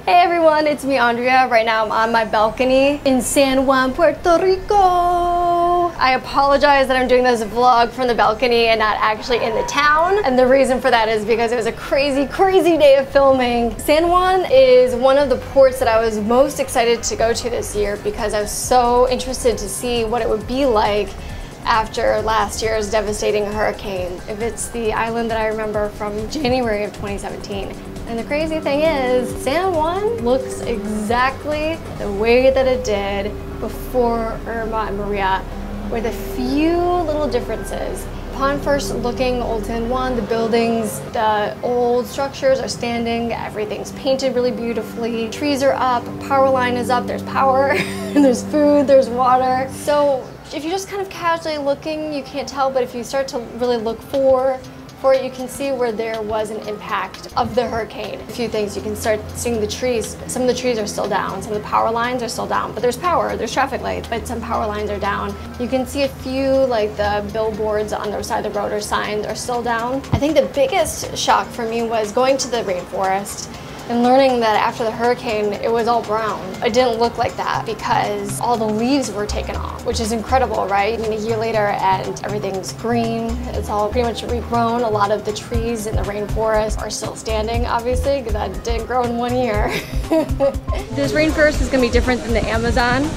Hey everyone, it's me Andrea. Right now I'm on my balcony in San Juan, Puerto Rico. I apologize that I'm doing this vlog from the balcony and not actually in the town. And the reason for that is because it was a crazy day of filming. San Juan is one of the ports that I was most excited to go to this year because I was so interested to see what it would be like after last year's devastating hurricane. If it's the island that I remember from January of 2017. And the crazy thing is, San Juan looks exactly the way that it did before Irma and Maria, with a few little differences. Upon first looking Old San Juan, the buildings, the old structures are standing, everything's painted really beautifully, trees are up, power line is up, there's power, there's food, there's water. So if you're just kind of casually looking, you can't tell, but if you start to really look for it, you can see where there was an impact of the hurricane. A few things, you can start seeing the trees. Some of the trees are still down, some of the power lines are still down, but there's power, there's traffic lights, but some power lines are down. You can see a few, like the billboards on the side of the road or signs are still down. I think the biggest shock for me was going to the rainforest and learning that after the hurricane, it was all brown. It didn't look like that because all the leaves were taken off, which is incredible, right? I mean, a year later and everything's green. It's all pretty much regrown. A lot of the trees in the rainforest are still standing, obviously, because that didn't grow in 1 year. This rainforest is gonna be different than the Amazon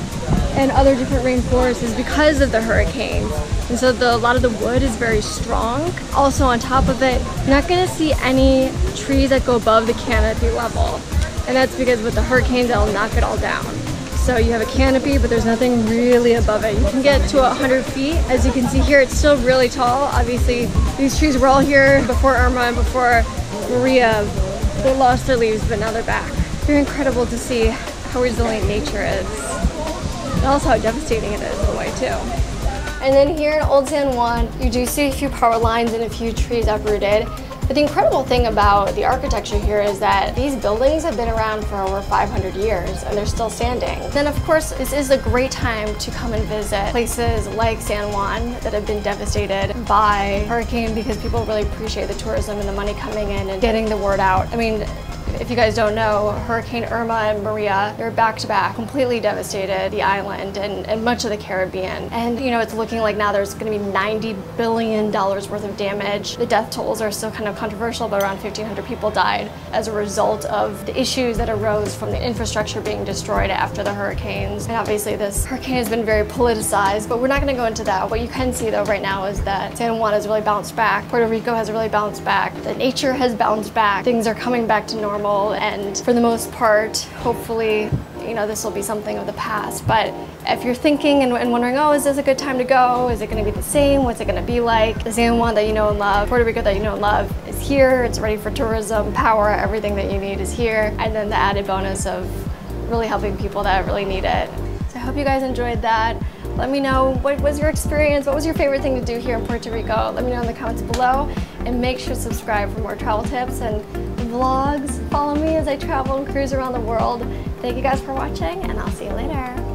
and other different rainforests because of the hurricanes. And so a lot of the wood is very strong. Also on top of it, you're not gonna see any trees that go above the canopy level. And that's because with the hurricanes, they'll knock it all down. So you have a canopy, but there's nothing really above it. You can get to 100 feet. As you can see here, it's still really tall. Obviously, these trees were all here before Irma and before Maria. They lost their leaves, but now they're back. Very incredible to see how resilient nature is. And also how devastating it is in a way too. And then here in Old San Juan, you do see a few power lines and a few trees uprooted. But the incredible thing about the architecture here is that these buildings have been around for over 500 years and they're still standing. Then of course, this is a great time to come and visit places like San Juan that have been devastated by hurricane because people really appreciate the tourism and the money coming in and getting the word out. I mean, if you guys don't know, Hurricane Irma and Maria, they're back to back, completely devastated the island and much of the Caribbean. And you know, it's looking like now there's gonna be $90 billion worth of damage. The death tolls are still kind of controversial, but around 1,500 people died as a result of the issues that arose from the infrastructure being destroyed after the hurricanes. And obviously this hurricane has been very politicized, but we're not gonna go into that. What you can see though right now is that San Juan has really bounced back. Puerto Rico has really bounced back. The nature has bounced back. Things are coming back to normal. And for the most part, hopefully, you know, this will be something of the past. But if you're thinking and wondering, oh, is this a good time to go? Is it going to be the same? What's it going to be like? The San Juan that you know and love, Puerto Rico that you know and love is here. It's ready for tourism, power, everything that you need is here. And then the added bonus of really helping people that really need it. So I hope you guys enjoyed that. Let me know, what was your experience? What was your favorite thing to do here in Puerto Rico? Let me know in the comments below. And make sure to subscribe for more travel tips and vlogs. Follow me as I travel and cruise around the world. Thank you guys for watching, and I'll see you later.